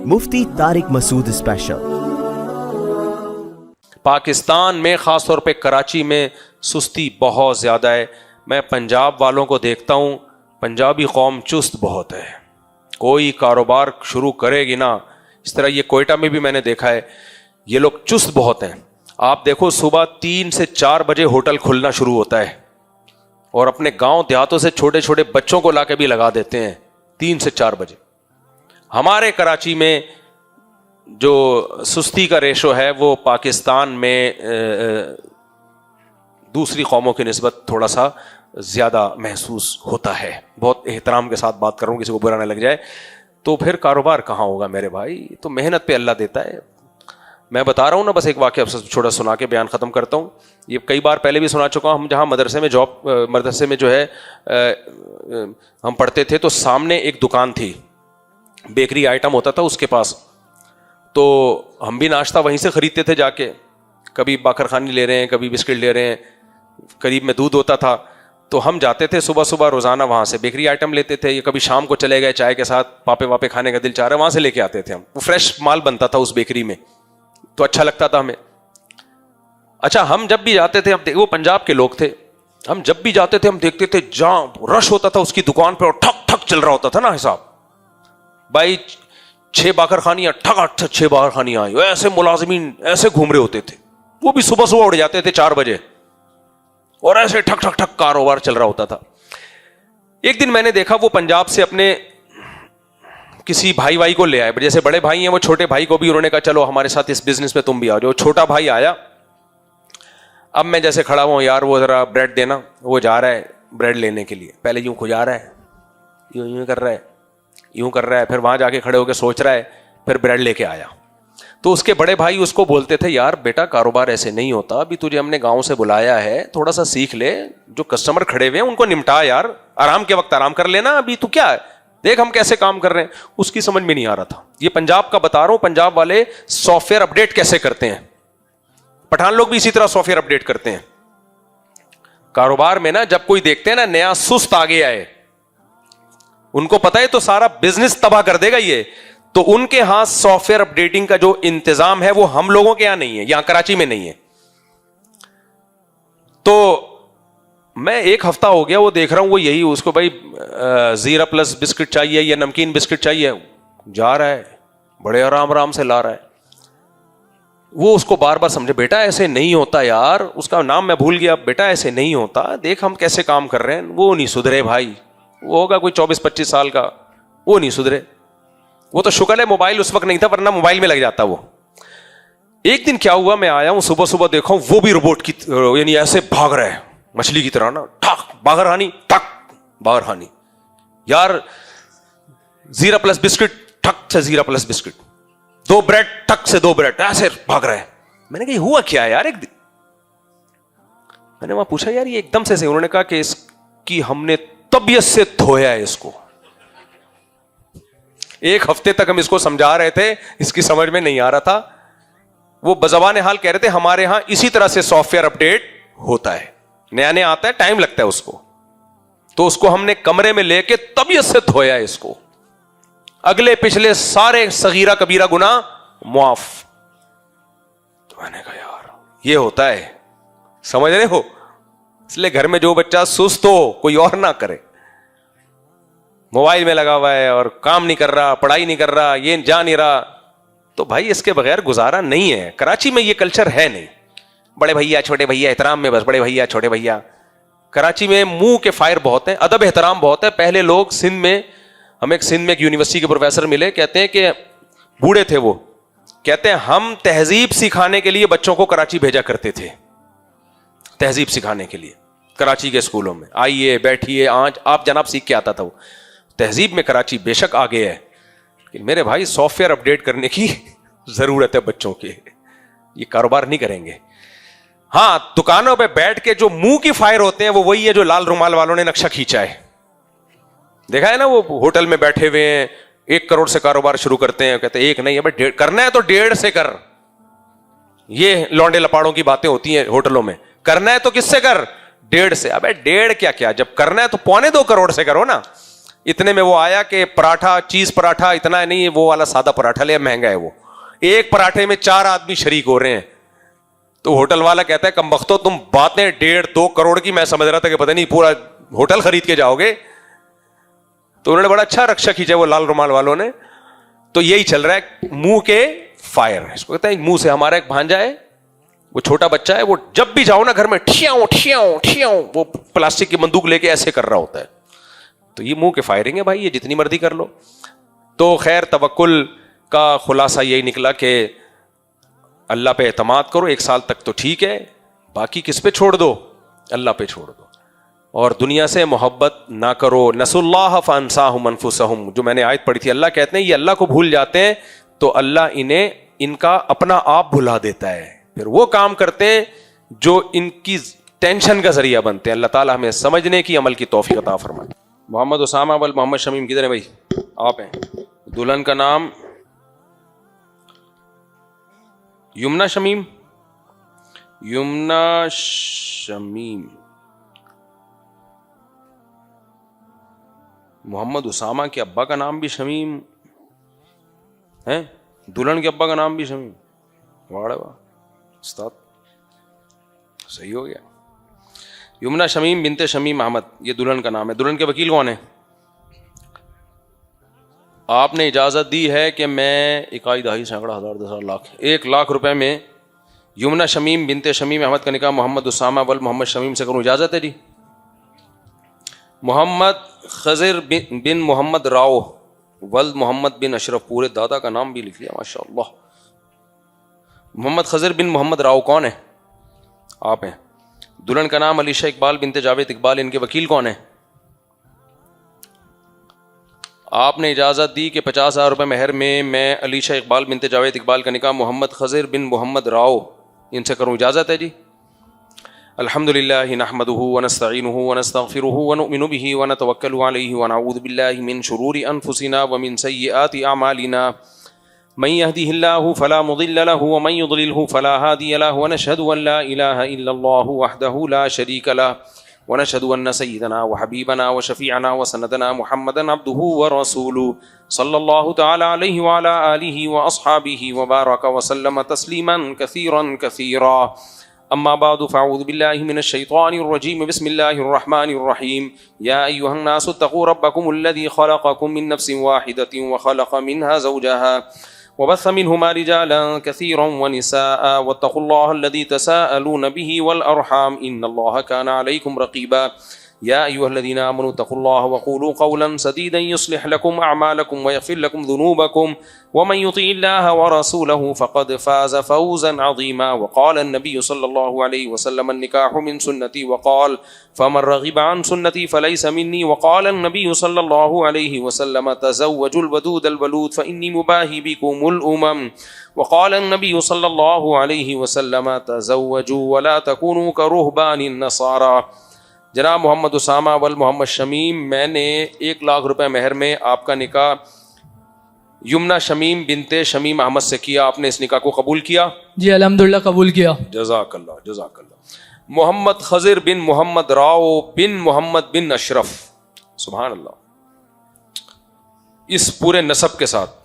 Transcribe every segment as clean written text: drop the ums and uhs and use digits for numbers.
مفتی طارق مسعود special. Pakistan میں خاص طور پہ کراچی میں سستی بہت زیادہ ہے۔ میں پنجاب والوں کو دیکھتا ہوں، پنجابی قوم چست بہت ہے، کوئی کاروبار شروع کرے گی نا، اس طرح یہ کوئٹہ میں بھی میں نے دیکھا ہے، یہ لوگ چست بہت ہیں۔ آپ دیکھو صبح 3 سے 4 بجے ہوٹل کھلنا شروع ہوتا ہے، اور اپنے گاؤں دیہاتوں سے چھوٹے چھوٹے بچوں کو لا کے بھی لگا دیتے ہیں 3 سے 4 بجے۔ ہمارے کراچی میں جو سستی کا ریشو ہے وہ پاکستان میں دوسری قوموں کی نسبت تھوڑا سا زیادہ محسوس ہوتا ہے۔ بہت احترام کے ساتھ بات کر رہا ہوں، کسی کو برا نہ لگ جائے۔ تو پھر کاروبار کہاں ہوگا میرے بھائی؟ تو محنت پہ اللہ دیتا ہے۔ میں بتا رہا ہوں نا، بس ایک واقعہ چھوٹا سنا کے بیان ختم کرتا ہوں۔ یہ کئی بار پہلے بھی سنا چکا ہوں۔ ہم جہاں مدرسے میں جو ہے ہم پڑھتے تھے، تو سامنے ایک دکان تھی، بیکری آئٹم ہوتا تھا اس کے پاس، تو ہم بھی ناشتہ وہیں سے خریدتے تھے جا کے، کبھی باقر خانی لے رہے ہیں، کبھی بسکٹ لے رہے ہیں، قریب میں دودھ ہوتا تھا، تو ہم جاتے تھے صبح صبح روزانہ وہاں سے بیکری آئٹم لیتے تھے، یا کبھی شام کو چلے گئے چائے کے ساتھ، پاپے واپے کھانے کا دل چاہ رہا ہے، وہاں سے لے کے آتے تھے ہم۔ وہ فریش مال بنتا تھا اس بیکری میں، تو اچھا لگتا تھا ہمیں۔ اچھا، ہم جب بھی جاتے تھے، وہ پنجاب کے لوگ تھے، ہم جب بھی جاتے تھے ہم دیکھتے تھے جہاں رش ہوتا تھا اس کی دکان پہ، اور ٹھک ٹھک چل رہا ہوتا تھا نا حساب، بھائی 6 باقر خانیاں ٹھک 6 باقر خانیاں آئی، ایسے ملازمین ایسے گھوم رہے ہوتے تھے، وہ بھی صبح صبح اٹھ جاتے تھے 4 بجے، اور ایسے ٹھک ٹھک ٹھک کاروبار چل رہا ہوتا تھا۔ ایک دن میں نے دیکھا وہ پنجاب سے اپنے کسی بھائی کو لے آئے، جیسے بڑے بھائی ہیں وہ چھوٹے بھائی کو بھی انہوں نے کہا چلو ہمارے ساتھ اس بزنس میں تم بھی آ جاؤ۔ چھوٹا بھائی آیا، اب میں جیسے کھڑا ہوں، یار وہ ذرا بریڈ دینا، وہ جا رہا ہے بریڈ لینے کے لیے، پہلے یوں کھجا رہا ہے، یوں کر رہا ہے، یوں کر رہا ہے، پھر وہاں جا کے کھڑے ہو کے سوچ رہا ہے، پھر بریڈ لے کے آیا۔ تو اس کے بڑے بھائی اس کو بولتے تھے، یار بیٹا کاروبار ایسے نہیں ہوتا، ابھی تجھے ہم نے گاؤں سے بلایا ہے، تھوڑا سا سیکھ لے، جو کسٹمر کھڑے ہوئے ہیں ان کو نمٹا، یار آرام کے وقت آرام کر لینا، ابھی تو کیا ہے، دیکھ ہم کیسے کام کر رہے ہیں۔ اس کی سمجھ میں نہیں آ رہا تھا۔ یہ پنجاب کا بتا رہا ہوں، پنجاب والے سافٹ ویئر اپڈیٹ کیسے کرتے ہیں، پٹھان لوگ بھی اسی طرح سافٹ ویئر اپڈیٹ کرتے ہیں کاروبار میں نا۔ جب کوئی دیکھتے ہیں نا نیا سست آ گیا ہے، ان کو پتا ہے تو سارا بزنس تباہ کر دے گا یہ، تو ان کے ہاں سافٹ ویئر اپڈیٹنگ کا جو انتظام ہے وہ ہم لوگوں کے یہاں نہیں ہے، یہاں کراچی میں نہیں ہے۔ تو میں 1 ہفتہ ہو گیا وہ دیکھ رہا ہوں، وہ یہی اس کو بھائی زیرا پلس بسکٹ چاہیے یا نمکین بسکٹ چاہیے، جا رہا ہے بڑے آرام سے لا رہا ہے۔ وہ اس کو بار بار سمجھے، بیٹا ایسے نہیں ہوتا یار، اس کا نام میں بھول گیا، بیٹا ایسے نہیں ہوتا، دیکھ ہم کیسے کام کر رہے ہیں۔ وہ نہیں سدھرے بھائی، وہ ہوگا کوئی 24-25 سال کا، وہ نہیں سدھرے۔ وہ تو شکر ہے موبائل اس وقت نہیں تھا، ورنہ موبائل میں لگ جاتا وہ۔ ایک دن کیا ہوا، میں آیا ہوں صبح صبح، دیکھا ہوں وہ بھی روبوٹ کی یعنی ایسے بھاگ رہا ہے مچھلی کی طرح نا، ٹھک باغرہانی، ٹھک باغرہانی، یار زیرا پلس بسکٹ، ٹھک سے زیرا پلس بسکٹ، 2 بریڈ، ٹھک سے 2 بریڈ، ایسے بھاگ رہا ہے۔ میں نے کہا ہوا کیا ہے یار؟ ایک دن میں نے وہاں پوچھا، یار یہ ایک دم سے انہوں نے کہا کہ اس کی ہم نے طبیعت سے دھویا ہے اس کو۔ 1 ہفتے تک ہم اس کو سمجھا رہے تھے، اس کی سمجھ میں نہیں آ رہا تھا۔ وہ بزبان حال کہہ رہے تھے ہمارے ہاں اسی طرح سے سافٹ ویئر اپڈیٹ ہوتا ہے، نیا آتا ہے، ٹائم لگتا ہے اس کو، تو اس کو ہم نے کمرے میں لے کے طبیعت سے دھویا ہے اس کو، اگلے پچھلے سارے صغیرہ کبیرہ گناہ معاف۔ تو میں نے کہا یار یہ ہوتا ہے، سمجھ رہے ہو؟ اس لیے گھر میں جو بچہ سست ہو کوئی اور نہ کرے، موبائل میں لگا ہوا ہے اور کام نہیں کر رہا، پڑھائی نہیں کر رہا، یہ جا نہیں رہا، تو بھائی اس کے بغیر گزارا نہیں ہے۔ کراچی میں یہ کلچر ہے نہیں، بڑے بھیا چھوٹے بھیا، احترام میں بس بڑے بھیا چھوٹے بھیا۔ کراچی میں منہ کے فائر بہت ہیں، ادب احترام بہت ہے۔ پہلے لوگ سندھ میں، ہمیں سندھ میں ایک یونیورسٹی کے پروفیسر ملے، کہتے ہیں کہ بوڑھے تھے، وہ کہتے ہیں ہم تہذیب سکھانے کے لیے بچوں کو کراچی بھیجا کرتے تھے، تہذیب سکھانے کے لیے کراچی کے اسکولوں میں، آئیے بیٹھیے، آج آپ جناب سیکھ کے آتا تھا وہ۔ تہذیب میں کراچی بے شک آگے ہے، لیکن میرے بھائی سافٹ ویئر اپڈیٹ کرنے کی ضرورت ہے بچوں کے، یہ کاروبار نہیں کریں گے۔ ہاں دکانوں پہ بیٹھ کے جو منہ کی فائر ہوتے ہیں وہ وہی ہے جو لال رومال والوں نے نقشہ کھینچا ہے، دیکھا ہے نا؟ وہ ہوٹل میں بیٹھے ہوئے ہیں، 1 کروڑ سے کاروبار شروع کرتے ہیں، کہتے ہیں 1 نہیں ہے، کرنا ہے تو 1.5 سے کر۔ یہ لونڈے لپاڑوں کی باتیں ہوتی ہیں ہوٹلوں میں، کرنا ہے تو کس سے کر؟ 1.5 سے۔ ابے 1.5 کیا، جب کرنا ہے تو 2.25 کروڑ سے کرو نا۔ اتنے میں وہ آیا کہ پراٹھا, چیز پراٹھا اتنا نہیں ہے, وہ والا سادہ پراٹھا لیا, مہنگا ہے وہ, ایک پراٹھے میں 4 آدمی شریک ہو رہے ہیں. تو ہوٹل والا کہتا ہے کم بختو تم باتیں 1.5-2 کروڑ کی, میں سمجھ رہا تھا کہ پتہ نہیں پورا ہوٹل خرید کے جاؤ گے. تو انہوں نے بڑا اچھا رکشہ کھینچا وہ لال رومال والوں نے. تو یہی چل رہا ہے منہ کے فائر, اس کو کہتے ہیں منہ سے. ہمارا ایک بھانجا ہے, وہ چھوٹا بچہ ہے, وہ جب بھی جاؤ نا گھر میں ٹھیاؤں ٹھیاؤں ٹھیاؤں, وہ پلاسٹک کی بندوق لے کے ایسے کر رہا ہوتا ہے. تو یہ منہ کے فائرنگ ہے بھائی, یہ جتنی مرضی کر لو. تو خیر توکل کا خلاصہ یہی نکلا کہ اللہ پہ اعتماد کرو, 1 سال تک تو ٹھیک ہے, باقی کس پہ چھوڑ دو, اللہ پہ چھوڑ دو. اور دنیا سے محبت نہ کرو. نسوا اللہ فانساہم انفسہم, جو میں نے آیت پڑھی تھی, اللہ کہتے ہیں یہ اللہ کو بھول جاتے ہیں تو اللہ انہیں ان کا اپنا آپ بھلا دیتا ہے, پھر وہ کام کرتے ہیں جو ان کی ٹینشن کا ذریعہ بنتے ہیں. اللہ تعالیٰ ہمیں سمجھنے کی, عمل کی توفیق عطا فرمائے. محمد اسامہ ول محمد شمیم کدھر ہیں بھائی؟ آپ ہیں. دلہن کا نام یمنا شمیم, یمنا شمیم. محمد اسامہ کے ابا کا نام بھی شمیم ہے, دلہن کے ابا کا نام بھی شمیم. واہ واہ استاد, صحیح ہو گیا. یمنا شمیم بنت شمیم احمد, یہ دلہن کا نام ہے. دلہن کے وکیل کون ہیں؟ آپ نے اجازت دی ہے کہ میں 1 لاکھ روپے میں یمنا شمیم بنت شمیم احمد کا نکاح محمد اسامہ ول محمد شمیم سے کروں, اجازت ہے جی؟ محمد خضر بن محمد راؤ ولد محمد بن اشرف, پورے دادا کا نام بھی لکھ لیا ماشاء اللہ. محمد خضر بن محمد راؤ کون ہے؟ آپ ہیں. دلہن کا نام علیشہ اقبال بنت جاوید اقبال, ان کے وکیل کون ہیں؟ آپ نے اجازت دی کہ 50,000 روپے مہر میں علیشہ اقبال بنت جاوید اقبال کا نکاح محمد خضر بن محمد راؤ ان سے کروں, اجازت ہے جی؟ الحمدللہ نحمده ونستعینه ونستغفره ونؤمن به ونتوکل علیہ ونعوذ باللہ من شرور انفسنا ومن سیئات اعمالنا, من يهده الله فلا مضل له ومن يضلله فلا هادي له, ونشهد ان لا اله الا الله وحده لا شريك له, ونشهد ان سيدنا وحبيبنا وشفيعنا وسندنا محمدا عبده ورسوله صلى الله تعالى عليه وعلى آله وأصحابه وبارك وسلم تسليما كثيرا كثيرا. اما بعد فاعوذ بالله من الشيطان الرجيم, بسم الله الرحمن الرحيم. يا ايها الناس اتقوا ربكم الذي خلقكم من نفس واحدة وخلق منها زوجها وبث منهما رجالا كثيرا ونساء, واتقوا الله الذي تساءلون به والارحام ان الله كان عليكم رقيبا. يا ايها الذين امنوا اتقوا الله وقولوا قولا سديدا يصلح لكم اعمالكم ويغفر لكم ذنوبكم, ومن يطع الله ورسوله فقد فاز فوزا عظيما. وقال النبي صلى الله عليه وسلم النكاح من سنتي, وقال فمن رغب عن سنتي فليس مني. وقال النبي صلى الله عليه وسلم تزوجوا الودود الولود فإني مباهي بكم الأمم. وقال النبي صلى الله عليه وسلم تزوجوا ولا تكونوا كرهبان النصارى. جناب محمد اسامہ ول محمد شمیم, میں نے 1 لاکھ روپے مہر میں آپ کا نکاح یمنا شمیم بنت شمیم احمد سے کیا. آپ نے اس نکاح کو قبول کیا؟ جی الحمدللہ قبول کیا. جزاک اللہ جزاک اللہ. محمد خضر بن محمد راؤ بن محمد بن اشرف, سبحان اللہ, اس پورے نسب کے ساتھ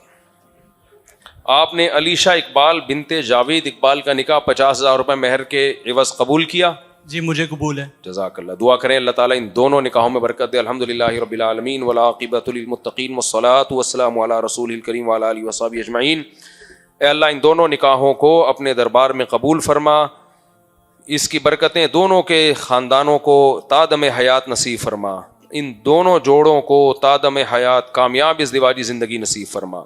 آپ نے علیشہ اقبال بنت جاوید اقبال کا نکاح 50,000 روپے مہر کے عوض قبول کیا؟ جی مجھے قبول ہے. جزاک اللہ. دعا کریں اللہ تعالیٰ ان دونوں نکاحوں میں برکت دے. الحمدللہ رب العالمین والعاقبۃ للمتقین والصلاۃ والسلام علی رسول الکریم وعلی آلہ وصحبہ اجمعین. اے اللہ ان دونوں نکاحوں کو اپنے دربار میں قبول فرما, اس کی برکتیں دونوں کے خاندانوں کو تادم حیات نصیب فرما, ان دونوں جوڑوں کو تادم حیات کامیاب ازدواجی زندگی نصیب فرما,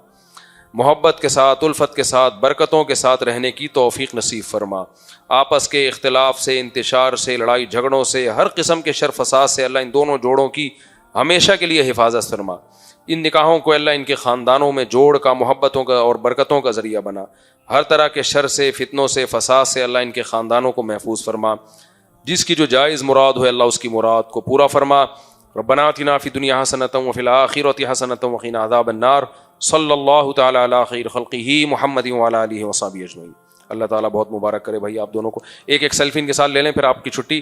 محبت کے ساتھ الفت کے ساتھ برکتوں کے ساتھ رہنے کی توفیق نصیب فرما. آپس کے اختلاف سے, انتشار سے, لڑائی جھگڑوں سے, ہر قسم کے شر فساد سے اللہ ان دونوں جوڑوں کی ہمیشہ کے لیے حفاظت فرما. ان نکاحوں کو اللہ ان کے خاندانوں میں جوڑ کا, محبتوں کا اور برکتوں کا ذریعہ بنا. ہر طرح کے شر سے, فتنوں سے, فساد سے اللہ ان کے خاندانوں کو محفوظ فرما. جس کی جو جائز مراد ہو اللہ اس کی مراد کو پورا فرما. ربنا آتنا فی الدنیا حسنۃ وفی الآخرۃ حسنۃ وقنا عذاب النار. صلی اللہ تعالی علی خیر خلقہ محمد وعلی آلہ وصحبہ اجمعین. اللہ تعالیٰ بہت مبارک کرے بھائی آپ دونوں کو. ایک سیلفی ان کے ساتھ لے لیں پھر آپ کی چھٹی.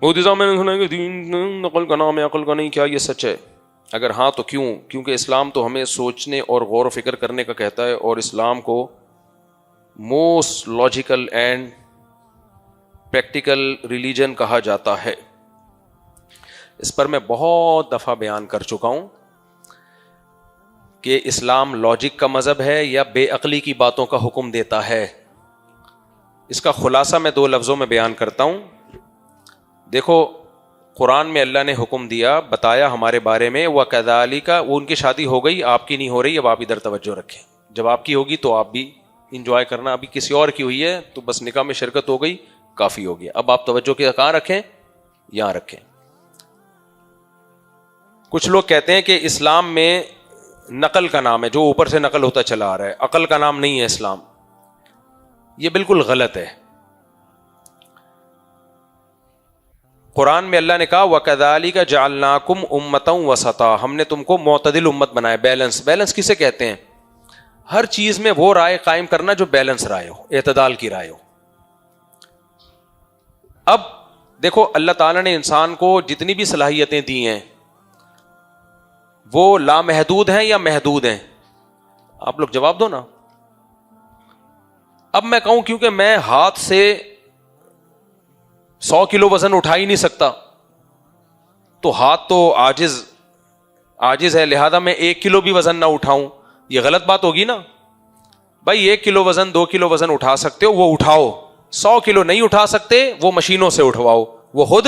مودی صاحب میں نے سنا کہ دین عقل کا نام ہے، عقل کا نہیں، کیا یہ سچ ہے؟ اگر ہاں تو کیوں؟ کیونکہ اسلام تو ہمیں سوچنے اور غور و فکر کرنے کا کہتا ہے، اور اسلام کو most logical and practical religion کہا جاتا ہے۔ اس پر میں بہت دفعہ بیان کر چکا ہوں کہ اسلام لاجک کا مذہب ہے یا بے عقلی کی باتوں کا حکم دیتا ہے۔ اس کا خلاصہ میں 2 لفظوں میں بیان کرتا ہوں۔ دیکھو، قرآن میں اللہ نے حکم دیا، بتایا ہمارے بارے میں، وَكَذَلِكَ، وہ ان کی شادی ہو گئی، آپ کی نہیں ہو رہی، اب آپ ادھر توجہ رکھیں، جب آپ کی ہوگی تو آپ بھی انجوائے کرنا، ابھی کسی اور کی ہوئی ہے تو بس نکاح میں شرکت ہو گئی، کافی ہو گیا، اب آپ توجہ کے کہاں رکھیں؟ یہاں رکھیں۔ کچھ لوگ کہتے ہیں کہ اسلام میں نقل کا نام ہے، جو اوپر سے نقل ہوتا چلا آ رہا ہے، عقل کا نام نہیں ہے اسلام۔ یہ بالکل غلط ہے۔ قرآن میں اللہ نے کہا وَكَذَلِكَ جَعَلْنَاكُمْ أُمَّةً وَسَطًا، ہم نے تم کو معتدل امت بنایا۔ بیلنس کسے کہتے ہیں؟ ہر چیز میں وہ رائے قائم کرنا جو بیلنس رائے ہو، اعتدال کی رائے ہو۔ اب دیکھو، اللہ تعالیٰ نے انسان کو جتنی بھی صلاحیتیں دی ہیں وہ لامحدود ہیں یا محدود ہیں؟ آپ لوگ جواب دو نا۔ اب میں کہوں کیونکہ میں ہاتھ سے 100 کلو وزن اٹھا ہی نہیں سکتا، تو ہاتھ تو عاجز ہے، لہذا میں 1 کلو بھی وزن نہ اٹھاؤں، یہ غلط بات ہوگی نا۔ بھائی 1 کلو وزن 2 کلو وزن اٹھا سکتے ہو وہ اٹھاؤ، 100 کلو نہیں اٹھا سکتے وہ مشینوں سے اٹھواؤ، وہ خود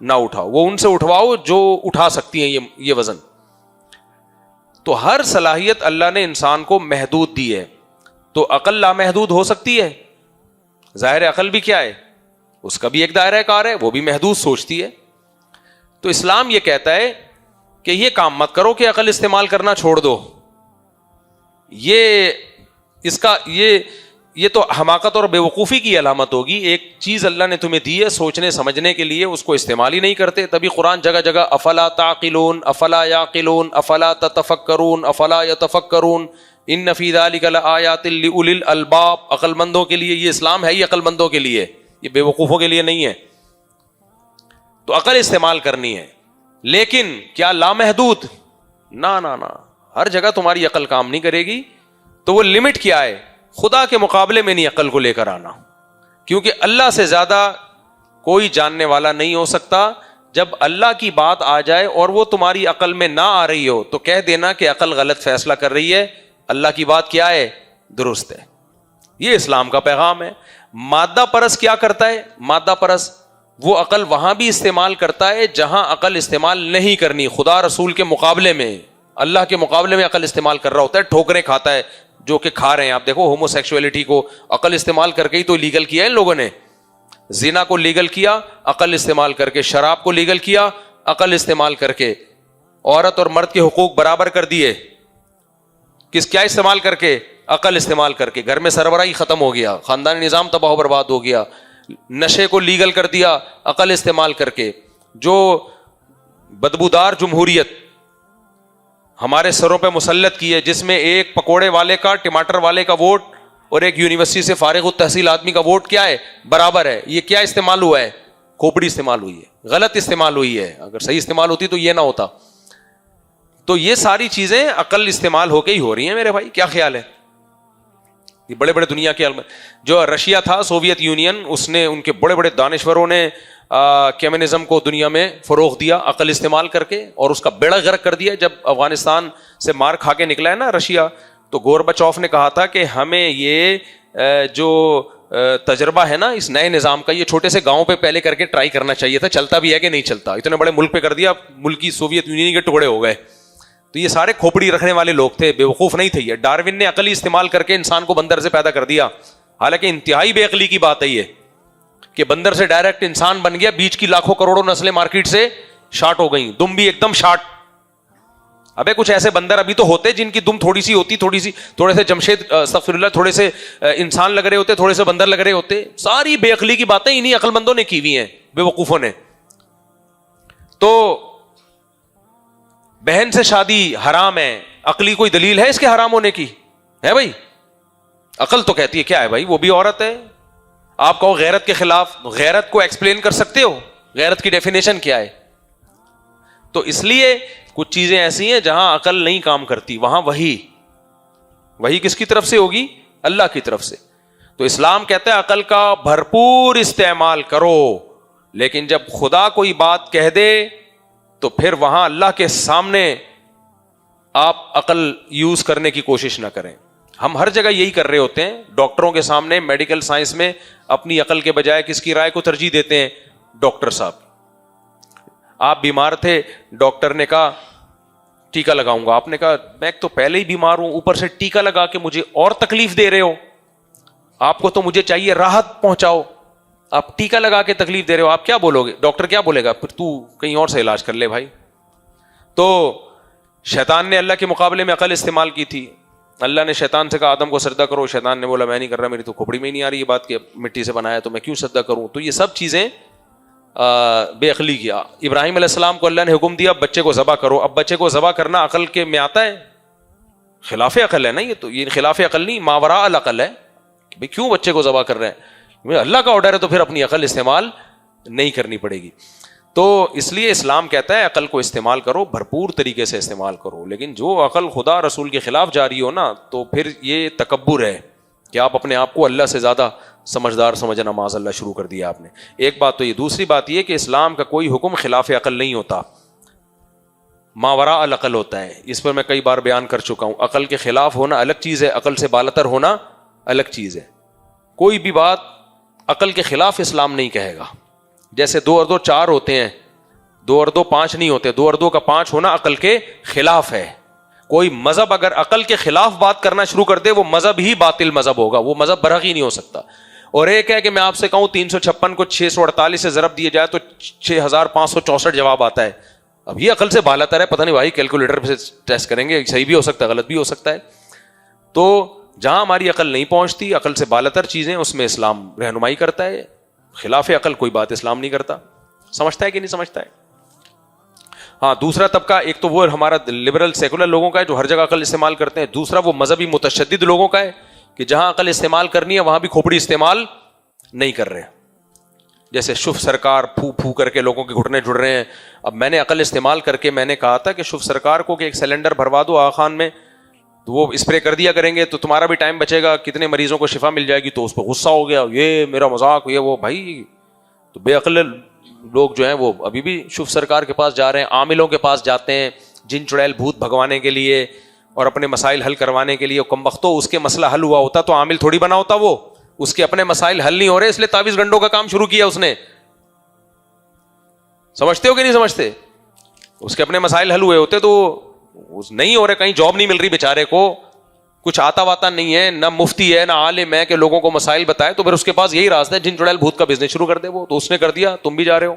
نہ اٹھاؤ، وہ ان سے اٹھواؤ جو اٹھا سکتی ہیں یہ وزن۔ تو ہر صلاحیت اللہ نے انسان کو محدود دی ہے، تو عقل لامحدود ہو سکتی ہے؟ ظاہر عقل بھی کیا ہے، اس کا بھی ایک دائرہ کار ہے، وہ بھی محدود سوچتی ہے۔ تو اسلام یہ کہتا ہے کہ یہ کام مت کرو کہ عقل استعمال کرنا چھوڑ دو، یہ تو حماقت اور بیوقوفی کی علامت ہوگی۔ ایک چیز اللہ نے تمہیں دی ہے سوچنے سمجھنے کے لیے، اس کو استعمال ہی نہیں کرتے، تبھی قرآن جگہ جگہ افلا تعقلون، افلا یعقلون، افلا تتفکرون، افلا یتفکرون، ان فی ذلک لآیات لأولی الالباب، عقل مندوں کے لیے۔ یہ اسلام ہے ہی عقل مندوں کے لیے، یہ بے وقوفوں کے لیے نہیں ہے۔ تو عقل استعمال کرنی ہے، لیکن کیا لامحدود؟ نہ، ہر جگہ تمہاری عقل کام نہیں کرے گی۔ تو وہ لمٹ کیا ہے؟ خدا کے مقابلے میں نہیں عقل کو لے کر آنا، کیونکہ اللہ سے زیادہ کوئی جاننے والا نہیں ہو سکتا۔ جب اللہ کی بات آ جائے اور وہ تمہاری عقل میں نہ آ رہی ہو تو کہہ دینا کہ عقل غلط فیصلہ کر رہی ہے، اللہ کی بات کیا ہے؟ درست ہے۔ یہ اسلام کا پیغام ہے۔ مادہ پرست کیا کرتا ہے؟ مادہ پرست وہ عقل وہاں بھی استعمال کرتا ہے جہاں عقل استعمال نہیں کرنی، خدا رسول کے مقابلے میں، اللہ کے مقابلے میں عقل استعمال کر رہا ہوتا ہے، ٹھوکریں کھاتا ہے جو کہ کھا رہے ہیں۔ آپ دیکھو ہومو سیکسولیٹی کو عقل استعمال کر کے ہی تو لیگل کیا ہے ان لوگوں نے، زنا کو لیگل کیا عقل استعمال کر کے، شراب کو لیگل کیا عقل استعمال کر کے، عورت اور مرد کے حقوق برابر کر دیے، کیا استعمال کر کے؟ عقل استعمال کر کے۔ گھر میں سربراہی ختم ہو گیا، خاندانی نظام تباہ و برباد ہو گیا۔ نشے کو لیگل کر دیا عقل استعمال کر کے۔ جو بدبودار جمہوریت ہمارے سروں پہ مسلط کی ہے، جس میں ایک پکوڑے والے کا، ٹماٹر والے کا ووٹ اور ایک یونیورسٹی سے فارغ التحصیل آدمی کا ووٹ کیا ہے؟ برابر ہے۔ یہ کیا استعمال ہوا ہے؟ کھوپڑی استعمال ہوئی ہے، غلط استعمال ہوئی ہے۔ اگر صحیح استعمال ہوتی تو یہ نہ ہوتا۔ تو یہ ساری چیزیں عقل استعمال ہو کے ہی ہو رہی ہیں میرے بھائی، کیا خیال ہے؟ یہ بڑے بڑے دنیا کے جو رشیا تھا، سوویت یونین، اس نے، ان کے بڑے بڑے دانشوروں نے کمیونزم کو دنیا میں فروغ دیا عقل استعمال کر کے، اور اس کا بیڑا غرق کر دیا۔ جب افغانستان سے مار کھا کے نکلا ہے نا رشیا، تو گورباچوف نے کہا تھا کہ ہمیں یہ جو تجربہ ہے نا اس نئے نظام کا، یہ چھوٹے سے گاؤں پہ پہلے کر کے ٹرائی کرنا چاہیے تھا، چلتا بھی ہے کہ نہیں چلتا۔ اتنے بڑے ملک پہ کر دیا، ملک کی سوویت یونین کے ٹکڑے ہو گئے۔ تو یہ سارے کھوپڑی رکھنے والے لوگ تھے، بے وقوف نہیں تھے یہ۔ ڈاروین نے عقلی استعمال کر کے انسان کو بندر سے پیدا کر دیا، حالانکہ انتہائی بے عقلی کی بات ہے یہ کہ بندر سے ڈائریکٹ انسان بن گیا، بیچ کی لاکھوں کروڑوں نسلیں مارکیٹ سے شارٹ ہو گئیں، دم بھی ایک دم شارٹ۔ ابے کچھ ایسے بندر ابھی تو ہوتے جن کی دم تھوڑی سی ہوتی، تھوڑے سے جمشید استغفر اللہ، تھوڑے سے انسان لگ رہے ہوتے، تھوڑے سے بندر لگ رہے ہوتے۔ ساری بے عقلی کی باتیں انہی عقل مندوں نے کی ہوئی ہیں، بے وقوفوں نے۔ تو بہن سے شادی حرام ہے، عقلی کوئی دلیل ہے اس کے حرام ہونے کی؟ ہے بھائی؟ عقل تو کہتی ہے کیا ہے بھائی، وہ بھی عورت ہے۔ آپ کہو غیرت کے خلاف، غیرت کو ایکسپلین کر سکتے ہو؟ غیرت کی ڈیفینیشن کیا ہے؟ تو اس لیے کچھ چیزیں ایسی ہیں جہاں عقل نہیں کام کرتی، وہاں وہی کس کی طرف سے ہوگی؟ اللہ کی طرف سے. تو اسلام کہتا ہے عقل کا بھرپور استعمال کرو، لیکن جب خدا کوئی بات کہہ دے تو پھر وہاں اللہ کے سامنے آپ عقل یوز کرنے کی کوشش نہ کریں. ہم ہر جگہ یہی کر رہے ہوتے ہیں. ڈاکٹروں کے سامنے میڈیکل سائنس میں اپنی عقل کے بجائے کس کی رائے کو ترجیح دیتے ہیں؟ ڈاکٹر صاحب. آپ بیمار تھے، ڈاکٹر نے کہا ٹیکہ لگاؤں گا، آپ نے کہا میں تو پہلے ہی بیمار ہوں، اوپر سے ٹیکہ لگا کے مجھے اور تکلیف دے رہے ہو، آپ کو تو مجھے چاہیے راحت پہنچاؤ، آپ ٹیکہ لگا کے تکلیف دے رہے ہو. آپ کیا بولو گے؟ ڈاکٹر کیا بولے گا؟ پھر تو کہیں اور سے علاج کر لے بھائی. تو شیطان نے اللہ کے مقابلے میں عقل استعمال کی تھی. اللہ نے شیطان سے کہا آدم کو سجدہ کرو، شیطان نے بولا میں نہیں کر رہا، میری تو کھوپڑی میں ہی نہیں آ رہی یہ بات کہ مٹی سے بنایا تو میں کیوں سجدہ کروں. تو یہ سب چیزیں بے عقلی کیا. ابراہیم علیہ السلام کو اللہ نے حکم دیا بچے کو ذبح کرو. اب بچے کو ذبح کرنا عقل کے میں آتا ہے؟ خلاف عقل ہے نا یہ. تو یہ خلاف عقل نہیں، ماوراء العقل ہے. بھائی کیوں بچے کو ذبح کر رہے ہیں؟ اللہ کا آرڈر ہے تو پھر اپنی عقل استعمال نہیں کرنی پڑے گی. تو اس لیے اسلام کہتا ہے عقل کو استعمال کرو، بھرپور طریقے سے استعمال کرو. لیکن جو عقل خدا رسول کے خلاف جاری ہو نا، تو پھر یہ تکبر ہے کہ آپ اپنے آپ کو اللہ سے زیادہ سمجھدار سمجھنا معاذ اللہ شروع کر دیا آپ نے. ایک بات تو یہ. دوسری بات یہ کہ اسلام کا کوئی حکم خلاف عقل نہیں ہوتا، ماوراء العقل ہوتا ہے. اس پر میں کئی بار بیان کر چکا ہوں. عقل کے خلاف ہونا الگ چیز ہے، عقل سے بالاتر ہونا الگ چیز ہے. کوئی بھی بات عقل کے خلاف اسلام نہیں کہے گا. جیسے 2 اور 2 4 ہوتے ہیں، 2 اور 2 5 نہیں ہوتے. 2 اور 2 کا 5 ہونا عقل کے خلاف ہے. کوئی مذہب اگر عقل کے خلاف بات کرنا شروع کر دے وہ مذہب ہی باطل مذہب ہوگا، وہ مذہب برحق ہی نہیں ہو سکتا. اور ایک ہے کہ میں آپ سے کہوں 356 کو 648 سے ضرب دیے جائے تو 6564 جواب آتا ہے. اب یہ عقل سے بالاتر ہے. پتہ نہیں بھائی کیلکولیٹر پہ ٹیسٹ کریں گے، صحیح بھی ہو سکتا ہے غلط بھی ہو سکتا ہے. تو جہاں ہماری عقل نہیں پہنچتی، عقل سے بالاتر چیزیں، اس میں اسلام رہنمائی کرتا ہے. خلاف عقل کوئی بات اسلام نہیں کرتا. سمجھتا ہے کہ نہیں سمجھتا ہے؟ ہاں. دوسرا طبقہ ایک تو وہ ہمارا لبرل سیکولر لوگوں کا ہے جو ہر جگہ عقل استعمال کرتے ہیں. دوسرا وہ مذہبی متشدد لوگوں کا ہے کہ جہاں عقل استعمال کرنی ہے وہاں بھی کھوپڑی استعمال نہیں کر رہے. جیسے شف سرکار پھو پھو کر کے لوگوں کے گھٹنے جڑ رہے ہیں. اب میں نے عقل استعمال کر کے میں نے کہا تھا کہ شف سرکار کو کہ ایک سلنڈر بھروا دو آغا خان میں، تو وہ اسپرے کر دیا کریں گے تو تمہارا بھی ٹائم بچے گا، کتنے مریضوں کو شفا مل جائے گی. تو اس پہ غصہ ہو گیا، یہ میرا مذاق، یہ وہ. بھائی تو بے عقل لوگ جو ہیں وہ ابھی بھی شف سرکار کے پاس جا رہے ہیں، عاملوں کے پاس جاتے ہیں جن چڑیل بھوت بھگوانے کے لیے اور اپنے مسائل حل کروانے کے لیے. کم وقتوں اس کے مسئلہ حل ہوا ہوتا تو عامل تھوڑی بنا ہوتا، وہ اس کے اپنے مسائل حل نہیں ہو رہے اس لیے تعویذ گنڈوں کا کام شروع کیا اس نے. سمجھتے ہو کہ نہیں سمجھتے؟ اس کے اپنے مسائل حل ہوئے ہوتے تو نہیں ہو رہے، کہیں جاب نہیں مل رہی بیچارے کو، کچھ آتا واتا نہیں ہے، نہ مفتی ہے نہ عالم ہے کہ لوگوں کو مسائل بتائے. تو پھر اس کے پاس یہی راستہ ہے جن چڑیل بھوت کا بزنس شروع کر دے. وہ تو اس نے کر دیا، تم بھی جا رہے ہو.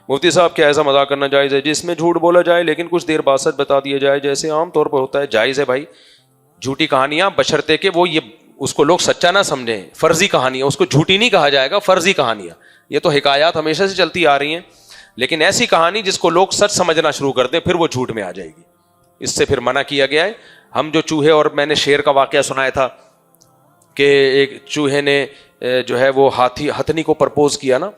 مفتی صاحب کیا ایسا مذاق کرنا جائز ہے جس میں جھوٹ بولا جائے لیکن کچھ دیر بعد سچ بتا دیا جائے جیسے عام طور پر ہوتا ہے؟ جائز ہے بھائی. جھوٹی کہانیاں بشرطے کہ وہ یہ اس کو لوگ سچا نہ سمجھیں، فرضی کہانیاں، اس کو جھوٹی نہیں کہا جائے گا، فرضی کہانیاں. یہ تو حکایات ہمیشہ سے چلتی آ رہی ہیں، لیکن ایسی کہانی جس کو لوگ سچ سمجھنا شروع کر دیں پھر وہ جھوٹ میں آ جائے گی. اس سے پھر منع کیا گیا ہے. ہم جو چوہے، اور میں نے شیر کا واقعہ سنایا تھا کہ ایک چوہے نے جو ہے وہ ہتھنی کو پرپوز کیا نا،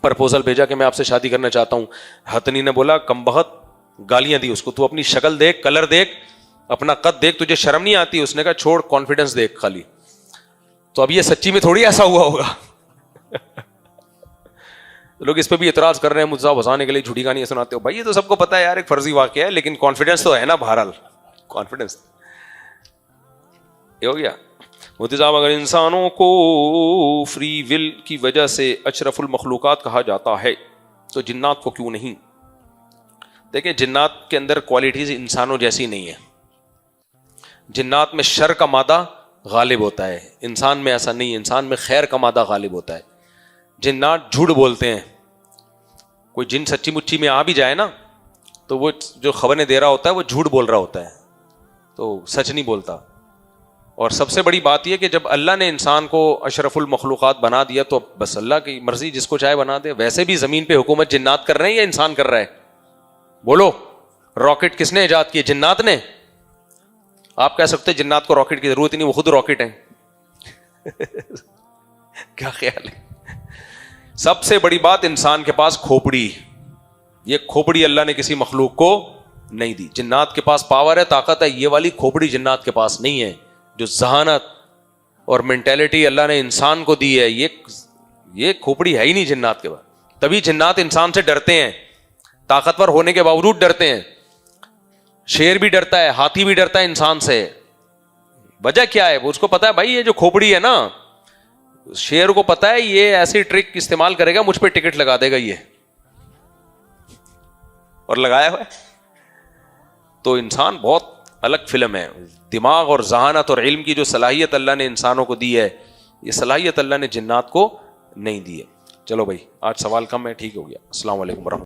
پرپوزل بھیجا کہ میں آپ سے شادی کرنا چاہتا ہوں. ہتھنی نے بولا کم بخت، گالیاں دی اس کو، تو اپنی شکل دیکھ، کلر دیکھ، اپنا قد دیکھ، تجھے شرم نہیں آتی؟ اس نے کہا چھوڑ، کانفیڈنس دیکھ خالی. تو اب یہ سچی میں تھوڑی ایسا ہوا ہوگا. لوگ اس پہ بھی اعتراض کر رہے ہیں، مجھے ہنسانے کے لیے جھوٹی کہانیاں سناتے ہو. بھائی یہ تو سب کو پتا ہے یار ایک فرضی واقعہ ہے، لیکن کانفیڈنس تو ہے نا. بہرحال کانفیڈنس یہ ہو گیا. مفتی صاحب اگر انسانوں کو فری ول کی وجہ سے اشرف المخلوقات کہا جاتا ہے تو جنات کو کیوں نہیں؟ دیکھیں جنات کے اندر کوالٹیز انسانوں جیسی نہیں ہے. جنات میں شر کا مادہ غالب ہوتا ہے، انسان میں ایسا نہیں ہے. انسان میں خیر کا مادہ غالب ہوتا ہے. جنات جھوٹ بولتے ہیں. کوئی جن سچی مچی میں آ بھی جائے نا تو وہ جو خبریں دے رہا ہوتا ہے وہ جھوٹ بول رہا ہوتا ہے، تو سچ نہیں بولتا. اور سب سے بڑی بات یہ کہ جب اللہ نے انسان کو اشرف المخلوقات بنا دیا تو بس اللہ کی مرضی، جس کو چاہے بنا دے. ویسے بھی زمین پہ حکومت جنات کر رہے ہیں یا انسان کر رہا ہے؟ بولو. راکٹ کس نے ایجاد کی؟ جنات نے. آپ کہہ سکتے جنات کو راکٹ کی ضرورت ہی نہیں، وہ خود راکٹ ہیں. کیا خیال ہے؟ سب سے بڑی بات انسان کے پاس کھوپڑی, یہ کھوپڑی اللہ نے کسی مخلوق کو نہیں دی. جنات کے پاس پاور ہے, طاقت ہے, یہ والی کھوپڑی جنات کے پاس نہیں ہے. جو ذہانت اور مینٹیلٹی اللہ نے انسان کو دی ہے, یہ کھوپڑی ہے ہی نہیں جنات کے پاس. تبھی جنات انسان سے ڈرتے ہیں, طاقتور ہونے کے باوجود ڈرتے ہیں. شیر بھی ڈرتا ہے, ہاتھی بھی ڈرتا ہے انسان سے. وجہ کیا ہے؟ وہ اس کو پتا ہے بھائی یہ جو کھوپڑی ہے نا, شیر کو پتا ہے یہ ایسی ٹرک استعمال کرے گا, مجھ پہ ٹکٹ لگا دے گا یہ, اور لگایا ہوا ہے. تو انسان بہت الگ فلم ہے. دماغ اور ذہانت اور علم کی جو صلاحیت اللہ نے انسانوں کو دی ہے, یہ صلاحیت اللہ نے جنات کو نہیں دی ہے. چلو بھائی, آج سوال کم ہے, ٹھیک ہو گیا. السلام علیکم ورحمۃ اللہ.